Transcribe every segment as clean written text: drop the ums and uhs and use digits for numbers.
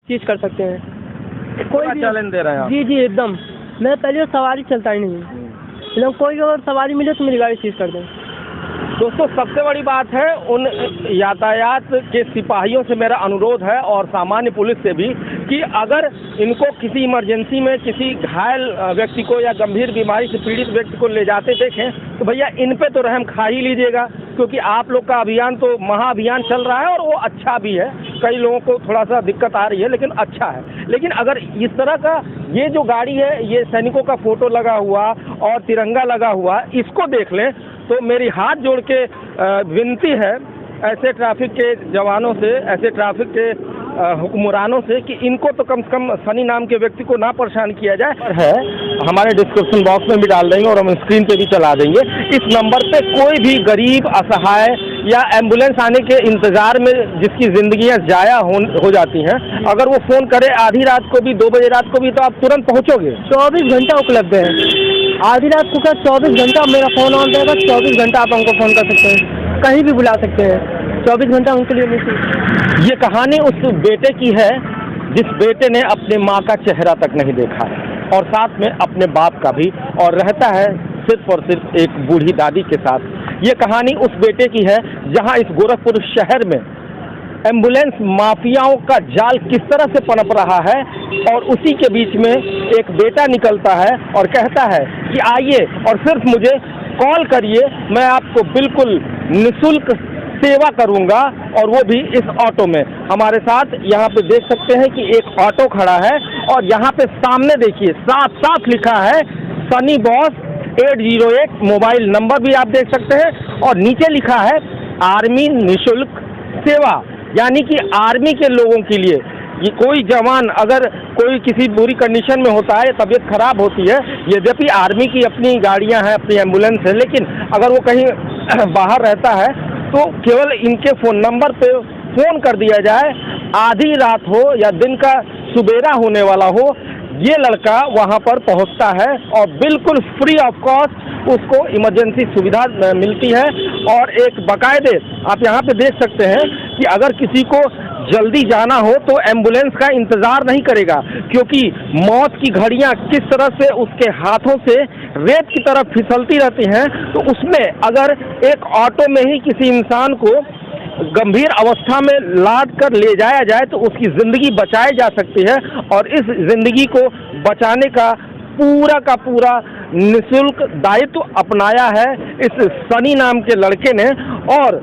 चीज कर सकते हैं। कोई भी चैलेंज दे रहे हैं आप? जी जी एकदम। मैं पहले सवारी चलता ही नहीं, एकदम कोई अगर सवारी मिले तो मेरी गाड़ी सीज कर दें। दोस्तों सबसे बड़ी बात है, उन यातायात के सिपाहियों से मेरा अनुरोध है और सामान्य पुलिस से भी कि अगर इनको किसी इमरजेंसी में किसी घायल व्यक्ति को या गंभीर बीमारी से पीड़ित व्यक्ति को ले जाते देखें तो भैया इन पे तो रहम खा ही लीजिएगा, क्योंकि आप लोग का अभियान तो महाअभियान चल रहा है और वो अच्छा भी है। कई लोगों को थोड़ा सा दिक्कत आ रही है लेकिन अच्छा है। लेकिन अगर इस तरह का ये जो गाड़ी है, ये सैनिकों का फोटो लगा हुआ और तिरंगा लगा हुआ, इसको देख लें तो मेरी हाथ जोड़ के विनती है ऐसे ट्रैफिक के जवानों से, ऐसे ट्रैफिक के हुक्मरानों से कि इनको तो कम से कम सनी नाम के व्यक्ति को ना परेशान किया जाए। है हमारे डिस्क्रिप्शन बॉक्स में भी डाल देंगे और हम स्क्रीन पे भी चला देंगे। इस नंबर पे कोई भी गरीब, असहाय या एम्बुलेंस आने के इंतज़ार में जिसकी ज़िंदगियां ज़ाया हो जाती हैं, अगर वो फ़ोन करे आधी रात को भी, 2 बजे रात को भी, तो आप तुरंत पहुँचोगे। 24 घंटा उपलब्ध है। आधी रात को क्या 24 घंटा मेरा फ़ोन ऑन रहेगा, 24 घंटा आप हमको फ़ोन कर सकते हैं, कहीं भी बुला सकते हैं। 24 घंटा उनके लिए नहीं। ये कहानी उस बेटे की है जिस बेटे ने अपने माँ का चेहरा तक नहीं देखा है और साथ में अपने बाप का भी, और रहता है सिर्फ और सिर्फ एक बूढ़ी दादी के साथ। ये कहानी उस बेटे की है जहाँ इस गोरखपुर शहर में एम्बुलेंस माफियाओं का जाल किस तरह से पनप रहा है और उसी के बीच में एक बेटा निकलता है और कहता है कि आइए और सिर्फ मुझे कॉल करिए, मैं आपको बिल्कुल निःशुल्क सेवा करूंगा, और वो भी इस ऑटो में। हमारे साथ यहाँ पे देख सकते हैं कि एक ऑटो खड़ा है और यहाँ पे सामने देखिए साफ साफ लिखा है सनी बॉस 808, मोबाइल नंबर भी आप देख सकते हैं, और नीचे लिखा है आर्मी निःशुल्क सेवा, यानी कि आर्मी के लोगों के लिए। ये कोई जवान अगर कोई किसी बुरी कंडीशन में होता है, तबीयत खराब होती है, यद्यपि आर्मी की अपनी गाड़ियां हैं, अपनी एम्बुलेंस है, लेकिन अगर वो कहीं बाहर रहता है तो केवल इनके फ़ोन नंबर पे फ़ोन कर दिया जाए, आधी रात हो या दिन का सुबेरा होने वाला हो, ये लड़का वहाँ पर पहुँचता है और बिल्कुल फ्री ऑफ कॉस्ट उसको इमरजेंसी सुविधा मिलती है। और एक बाकायदे आप यहाँ पे देख सकते हैं कि अगर किसी को जल्दी जाना हो तो एम्बुलेंस का इंतज़ार नहीं करेगा, क्योंकि मौत की घड़ियाँ किस तरह से उसके हाथों से रेत की तरफ फिसलती रहती हैं, तो उसमें अगर एक ऑटो में ही किसी इंसान को गंभीर अवस्था में लाद कर ले जाया जाए तो उसकी ज़िंदगी बचाई जा सकती है। और इस ज़िंदगी को बचाने का पूरा निःशुल्क दायित्व अपनाया है इस सनी नाम के लड़के ने। और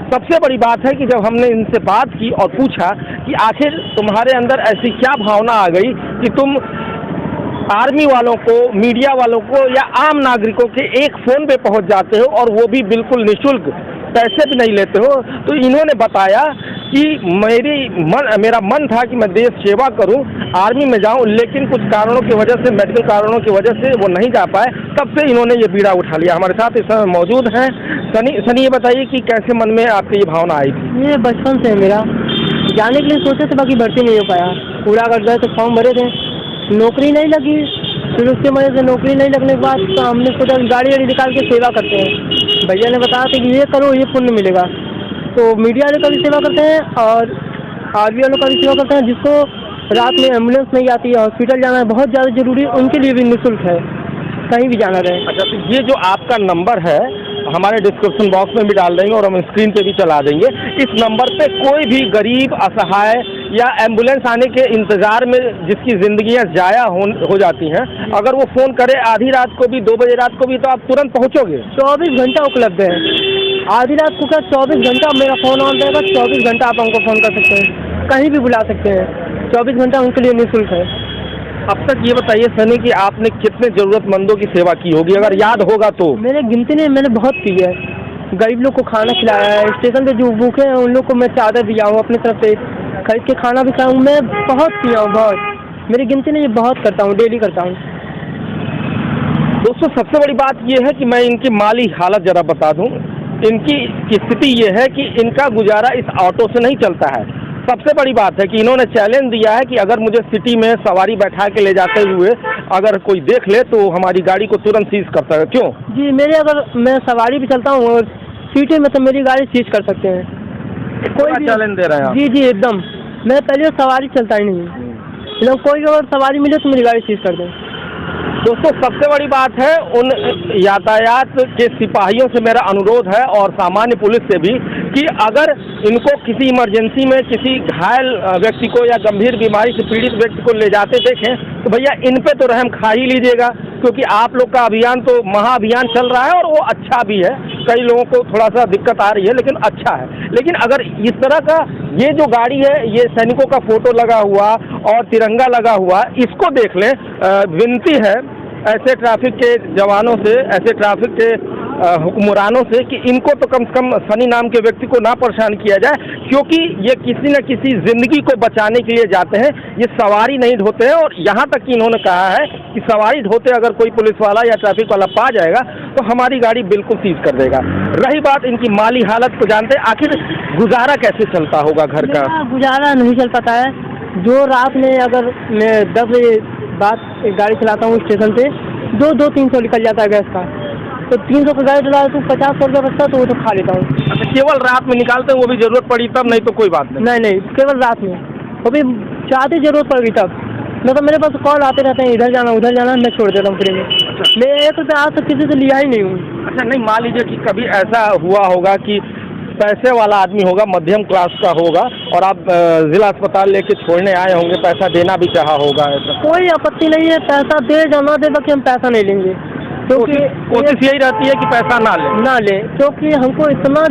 सबसे बड़ी बात है कि जब हमने इनसे बात की और पूछा कि आखिर तुम्हारे अंदर ऐसी क्या भावना आ गई कि तुम आर्मी वालों को, मीडिया वालों को या आम नागरिकों के एक फ़ोन पे पहुंच जाते हो और वो भी बिल्कुल निःशुल्क, पैसे भी नहीं लेते हो, तो इन्होंने बताया कि मेरा मन था कि मैं देश सेवा करूं, आर्मी में जाऊं, लेकिन कुछ कारणों की वजह से, मेडिकल कारणों की वजह से वो नहीं जा पाए, तब से इन्होंने ये बीड़ा उठा लिया। हमारे साथ इस समय मौजूद हैं सनी। ये बताइए कि कैसे मन में आपकी ये भावना आई थी? ये बचपन से मेरा जाने के लिए सोचे थे, बाकी भर्ती नहीं हो पाया। पूरा कर गए तो फॉर्म भरे थे, नौकरी नहीं लगी, फिर उसके वजह से नौकरी नहीं लगने के बाद तो हमने सोचा गाड़ी निकाल के सेवा करते हैं। भैया ने बताया था कि ये करो, ये पुण्य मिलेगा, तो मीडिया वाले का भी सेवा करते हैं और आर्मी वालों का भी सेवा करते हैं। जिसको रात में एम्बुलेंस नहीं आती है, हॉस्पिटल जाना है बहुत ज़्यादा ज़रूरी, उनके लिए भी निःशुल्क है, कहीं भी जाना रहे। अच्छा, तो ये जो आपका नंबर है हमारे डिस्क्रिप्शन बॉक्स में भी डाल देंगे और हम स्क्रीन पे भी चला देंगे। इस नंबर पे कोई भी गरीब, असहाय या एम्बुलेंस आने के इंतज़ार में जिसकी ज़िंदगियां ज़ाया हो जाती हैं, अगर वो फ़ोन करे आधी रात को भी, 2 बजे रात को भी, तो आप तुरंत पहुँचोगे। 24 घंटा उपलब्ध है। आधी रात को क्या 24 घंटा मेरा फ़ोन ऑन रहेगा, 24 घंटा आप हमको फ़ोन कर सकते हैं, कहीं भी बुला सकते हैं। 24 घंटा उनके लिए निःशुल्क है। अब तक ये बताइए सनी कि आपने कितने ज़रूरतमंदों की सेवा की होगी, अगर याद होगा तो? मेरे गिनती नहीं, मैंने बहुत की है। गरीब लोग को खाना खिलाया है, स्टेशन पे जो भूखे हैं उन लोग को मैं चादर दिया हूँ, अपनी तरफ से खरीद के खाना भी खाया हूँ, मैं बहुत किया हूँ, बहुत। मेरी गिनती नहीं, बहुत करता हूँ, डेली करता हूँ। दोस्तों सबसे बड़ी बात ये है कि मैं इनकी माली हालत ज़रा बता दूँ। इनकी स्थिति ये है कि इनका गुजारा इस ऑटो से नहीं चलता है। सबसे बड़ी बात है कि इन्होंने चैलेंज दिया है कि अगर मुझे सिटी में सवारी बैठा के ले जाते हुए अगर कोई देख ले तो हमारी गाड़ी को तुरंत सीज कर सकता है। क्यों? जी, मेरे अगर मैं सवारी भी चलता हूँ और सिटी में तो मेरी गाड़ी सीज कर सकते हैं। कोई चैलेंज दे रहे हैं आप? जी एकदम। मैं पहले सवारी चलता ही नहीं, मतलब कोई अगर सवारी मिले तो मेरी गाड़ी सीज कर दें। दोस्तों सबसे बड़ी बात है, उन यातायात के सिपाहियों से मेरा अनुरोध है और सामान्य पुलिस से भी कि अगर इनको किसी इमरजेंसी में किसी घायल व्यक्ति को या गंभीर बीमारी से पीड़ित व्यक्ति को ले जाते देखें तो भैया इन पे तो रहम खा ही लीजिएगा, क्योंकि आप लोग का अभियान तो महाअभियान चल रहा है और वो अच्छा भी है। कई लोगों को थोड़ा सा दिक्कत आ रही है लेकिन अच्छा है। लेकिन अगर इस तरह का ये जो गाड़ी है, ये सैनिकों का फोटो लगा हुआ और तिरंगा लगा हुआ, इसको देख लें। विनती है ऐसे ट्रैफिक के जवानों से, ऐसे ट्रैफिक के हुक्मरानों से कि इनको तो कम से कम सनी नाम के व्यक्ति को ना परेशान किया जाए, क्योंकि ये किसी न किसी ज़िंदगी को बचाने के लिए जाते हैं। ये सवारी नहीं ढोते हैं और यहाँ तक कि इन्होंने कहा है कि सवारी ढोते अगर कोई पुलिस वाला या ट्रैफिक वाला पा जाएगा तो हमारी गाड़ी बिल्कुल सीज कर देगा। रही बात इनकी माली हालत को जानते, आखिर गुजारा कैसे चलता होगा घर का? गुजारा नहीं चल पाता है। जो रात में अगर मैं 10 बजे बाद गाड़ी चलाता हूँ स्टेशन पे, 200-300 निकल जाता है गैस का, तो 300 का गाड़ी चला तो 50 रुपये बचता है, तो वो तो खा लेता हूँ। अच्छा, केवल रात में निकालते हैं, वो भी जरूरत पड़ी तब, नहीं तो कोई बात नहीं? नहीं, केवल रात में, वो भी चाहती जरूरत पड़ गई तब। मैं तो मेरे पास कॉल आते रहते हैं, इधर जाना उधर जाना, मैं छोड़ देता हूँ फ्री में। मैं 1 रुपया आज तक किसी से लिया ही नहीं हूँ। अच्छा, नहीं मान लीजिए कि कभी ऐसा हुआ होगा कि पैसे वाला आदमी होगा, मध्यम क्लास का होगा और आप जिला अस्पताल लेके छोड़ने आए होंगे, पैसा देना भी चाहा होगा, ऐसा कोई आपत्ति नहीं है, पैसा दे या ना दे, बाकी हम पैसा नहीं लेंगे, क्योंकि कोशिश यही रहती है कि पैसा ना ले, क्योंकि हमको इतना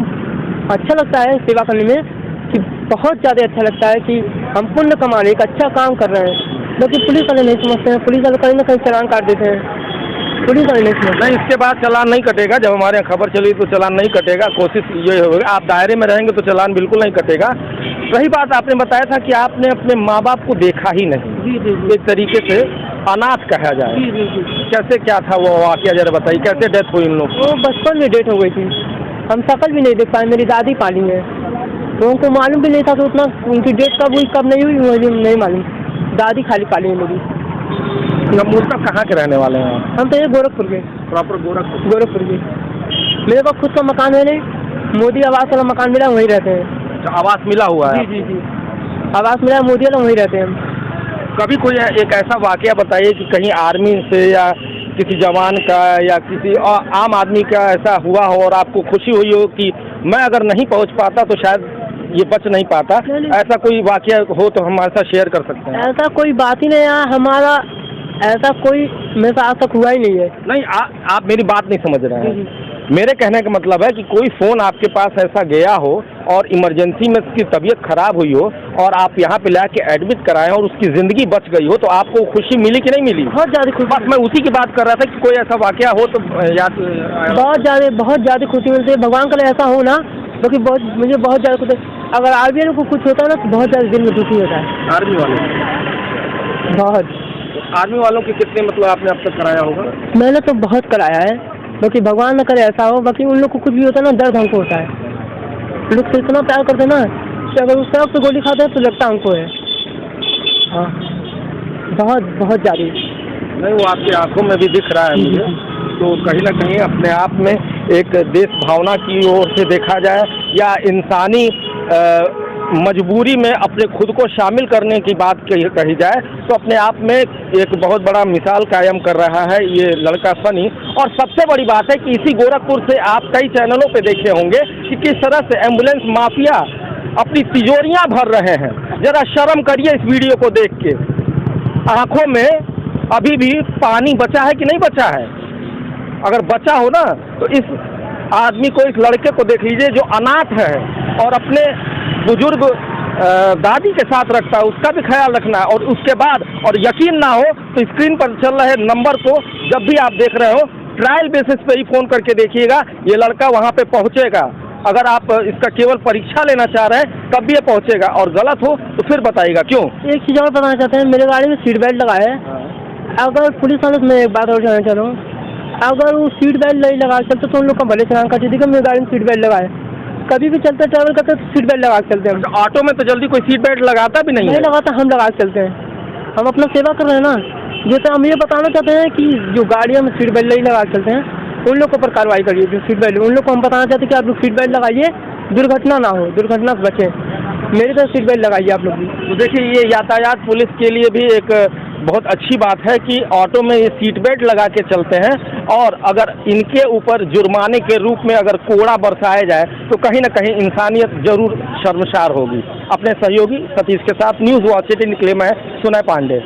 अच्छा लगता है सेवा करने में कि बहुत ज़्यादा अच्छा लगता है कि हम पुण्य कमा रहे, एक अच्छा काम कर रहे हैं। बाकी पुलिस वाले नहीं समझते हैं, पुलिस वाले कहीं ना कहीं चालान काट देते हैं, पुलिस वाले नहीं समझते। नहीं, इसके बाद चालान नहीं कटेगा। जब हमारे यहाँ खबर चली तो चालान नहीं कटेगा, कोशिश ये होगी, आप दायरे में रहेंगे तो चालान बिल्कुल नहीं कटेगा। वही बात आपने बताया था कि आपने अपने माँ बाप को देखा ही नहीं, एक तरीके से अनाथ कहा जाए। कैसे क्या था वो वाकया, जरा बताइए, कैसे डेथ हुई उन लोग? वो बचपन में डेथ हो गई थी, हम शकल भी नहीं देख पाए। मेरी दादी पाली है, तो उनको मालूम भी नहीं था कि उतना उनकी डेथ कब हुई कब नहीं हुई, मुझे नहीं मालूम। दादी खाली पाली है मेरी। मूर्तब कहाँ के रहने वाले हैं? हम तो ये गोरखपुर के, प्रॉपर गोरखपुर के। मेरे पास खुद का मकान है नहीं, मोदी आवास वाला मकान मिला, वहीं रहते हैं। आवास मिला हुआ है? जी, आवास मिला मोदी वाला, वहीं रहते हैं हम। कभी कोई एक ऐसा वाकया बताइए कि कहीं आर्मी से या किसी जवान का या किसी आम आदमी का ऐसा हुआ हो और आपको खुशी हुई हो कि मैं अगर नहीं पहुंच पाता तो शायद ये बच नहीं पाता, ऐसा कोई वाकया हो तो हमारे साथ शेयर कर सकते हैं? ऐसा कोई बात ही नहीं है हमारा, ऐसा कोई मेरे साथ आज तक हुआ ही नहीं है। नहीं, आप मेरी बात नहीं समझ रहे हैं। मेरे कहने का मतलब है कि कोई फ़ोन आपके पास ऐसा गया हो और इमरजेंसी में उसकी तबीयत खराब हुई हो और आप यहाँ पे लाके एडमिट कराएं और उसकी ज़िंदगी बच गई हो, तो आपको खुशी मिली कि नहीं मिली? बहुत ज़्यादा खुशी। बस मैं उसी की बात कर रहा था कि कोई ऐसा वाकया हो तो याद। बहुत ज़्यादा खुशी मिलती है, भगवान का ऐसा हो ना, क्योंकि मुझे बहुत ज़्यादा खुशी। अगर आर्मी को कुछ होता है ना तो बहुत ज़्यादा दिल में दुखी होता है। आर्मी वाले बहुत, आर्मी वालों की कितने मतलब आपने अब तक कराया होगा? मैंने तो बहुत कराया है, बाकी भगवान न करे ऐसा हो। बाकी उन लोग को कुछ भी होता है ना, दर्द हमको होता है। लोग से इतना प्यार करते हैं ना कि अगर उस तरफ से गोली खाते हैं तो लगता हमको है। हाँ, बहुत ज़्यादा। नहीं, वो आपकी आंखों में भी दिख रहा है मुझे, तो कहीं ना कहीं अपने आप में एक देश भावना की ओर से देखा जाए या इंसानी मजबूरी में अपने खुद को शामिल करने की बात कही जाए तो अपने आप में एक बहुत बड़ा मिसाल कायम कर रहा है ये लड़का सनी। और सबसे बड़ी बात है कि इसी गोरखपुर से आप कई चैनलों पे देखे होंगे कि किस तरह से एम्बुलेंस माफिया अपनी तिजोरियां भर रहे हैं। जरा शर्म करिए इस वीडियो को देख के, आंखों में अभी भी पानी बचा है कि नहीं बचा है? अगर बचा हो ना तो इस आदमी को, इस लड़के को देख लीजिए जो अनाथ है और अपने बुजुर्ग दादी के साथ रखता है, उसका भी ख्याल रखना है। और उसके बाद, और यकीन ना हो तो स्क्रीन पर चल रहे नंबर को जब भी आप देख रहे हो ट्रायल बेसिस पे ही फ़ोन करके देखिएगा, ये लड़का वहाँ पे पहुँचेगा। अगर आप इसका केवल परीक्षा लेना चाह रहे हैं तब भी ये पहुँचेगा, और गलत हो तो फिर बताइएगा क्यों। एक चीज़ और बताना चाहते हैं, मेरे गाड़ी में सीट बेल्ट लगा है। अगर पुलिस वाले से मैं एक बात और जानना चाह रहा हूँ, अगर वो सीट बेल्ट नहीं लगा चलते तो उन लोग का भले चलान काट देगा। मेरी गाड़ी में सीट बेल्ट लगा है, कभी भी चलते ट्रैवल करते तो सीट बेल्ट लगा के चलते हैं। ऑटो में तो जल्दी कोई सीट बेल्ट लगाता भी नहीं लगाता, हम लगा के चलते हैं। हम अपना सेवा कर रहे हैं ना। जैसे हम ये बताना चाहते हैं कि जो गाड़ियों में सीट बेल्ट नहीं लगा के चलते हैं उन लोग के ऊपर कार्रवाई करिए। जो सीट बेल्ट, उन लोग को हम बताना चाहते हैं कि आप लोग सीट बेल्ट लगाइए, दुर्घटना ना हो, दुर्घटना से बचें। मेरी तो सीट बेल्ट लगाइए आप लोग भी। तो देखिए, ये यातायात पुलिस के लिए भी एक बहुत अच्छी बात है कि ऑटो में ये सीट बेल्ट लगा के चलते हैं, और अगर इनके ऊपर जुर्माने के रूप में अगर कोड़ा बरसाया जाए तो कहीं ना कहीं इंसानियत जरूर शर्मसार होगी। अपने सहयोगी सतीश के साथ न्यूज़ वॉच 18 के लिए मैं सुनय पांडे।